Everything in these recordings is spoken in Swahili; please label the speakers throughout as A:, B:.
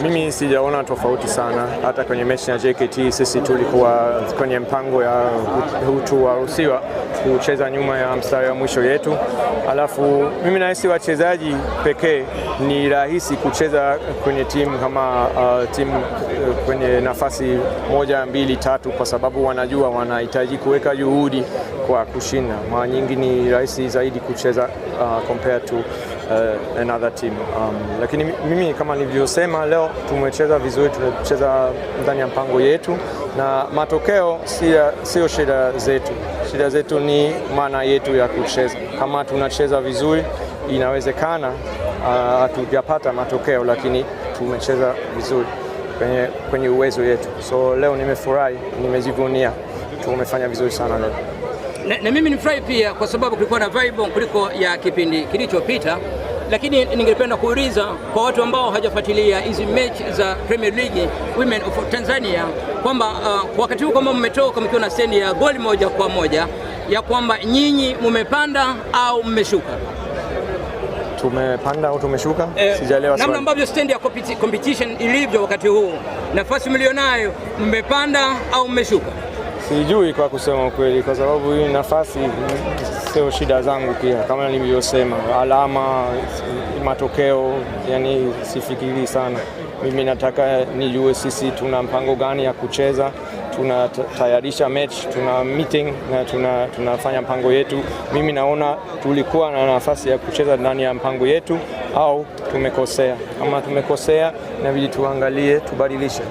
A: Mimi sijaona tofauti sana. Hata kwenye mechi na JKT sisi tulikuwa kwenye mpango ya hutuwaruhusiwa kucheza nyuma ya mstari wa mwisho yetu. Alafu mimi nahisi wachezaji pekee ni rahisi kucheza kwenye timu kama timu kwenye nafasi 1, 2, 3 kwa sababu wanajua wanahitaji kuweka juhudi kwa kushinda. Mara nyingi ni rahisi zaidi kucheza compared to another team. Lakini mimi kama nilivyosema, leo tumecheza vizuri, tumecheza ndani ya mpango yetu na matokeo sio shida zetu. Shida zetu ni maana yetu ya kucheza. Kama tunacheza vizuri, inawezekana hatujapata matokeo, lakini tumecheza vizuri kwenye uwezo yetu. So leo nimefurahi, nimejivunia, tumefanya vizuri sana leo.
B: Na mimi nimefurahi pia kwa sababu kulikuwa na vibe kuliko ya kipindi kilichopita. Lakini ningependa kuuliza kwa watu ambao hawajafuatilia hizi mechi za Premier League Women of Tanzania kwamba wakati huu kama mmetoka mkiwa na stendi ya goli 1-1 ya kwamba nyinyi mmepanda au mmeshuka?
A: Tumepanda au tumeshuka? Sijaelewa swali.
B: Namna ambavyo stendi ya competition ilivyo wakati huu, nafasi mlionayo, mmepanda au mmeshuka?
A: Sijui kwa kusema ukweli, kwa sababu hii nafasi sio shida zangu pia. Kama nilivyosema, alama, matokeo, yani sifikiri sana. Mimi nataka nijue sisi tuna mpango gani ya kucheza, tunatayarisha match, tuna meeting na tunafanya mpango yetu. Mimi naona tulikuwa na nafasi ya kucheza ndani ya mpango yetu au tumekosea. Kama tumekosea, inabidi tuangalie, tubadilishe.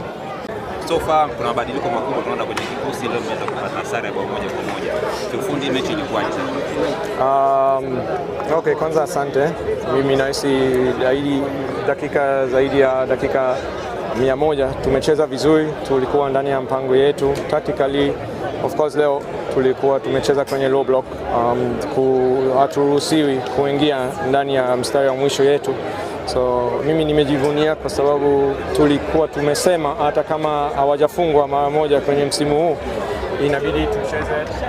C: So far kuna mabadiliko makubwa tunaona kwenye kikosi, leo mmeweza kupata sare ya bao 1-1. Kiufundi mechi ilikuwaje sasa?
A: Okay, kwanza asante. Mimi nahisi zaidi ya dakika 100 tumecheza vizuri, tulikuwa ndani ya mpango yetu. Tactically, of course leo tulikuwa tumecheza kwenye low block, haturuhusiwi kuingia ndani ya mstari wa mwisho yetu. So mimi nimejivunia kwa sababu tulikuwa tumesema hata kama hawajafungwa mara moja kwenye msimu huu, inabidi tucheze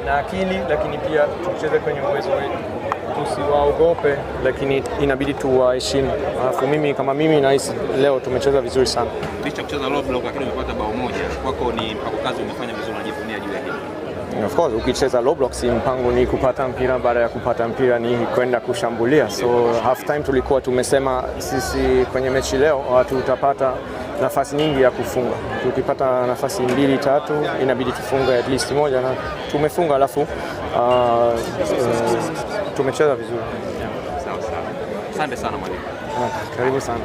A: na akili, lakini pia tucheze kwenye uwezo wetu. Tusiwaogope, lakini inabidi tuwaheshimu. Alafu mimi nahisi leo tumecheza vizuri sana.
C: Licha kucheza low block lakini umepata bao 1. Kwako ni mpaka kazi umefanya vizuri, unajivunia juu ya hili?
A: Of course, ukicheza low block si mpango ni kupata mpira, baada ya kupata mpira ni kwenda kushambulia. So half time tulikuwa tumesema sisi kwenye mechi leo tutapata nafasi nyingi ya kufunga. Tukipata nafasi 2, 3 inabidi tufunge at least 1 na tumefunga, alafu tumecheza vizuri.
C: Sawa. Asante sana mwalimu.
A: Karibu sana.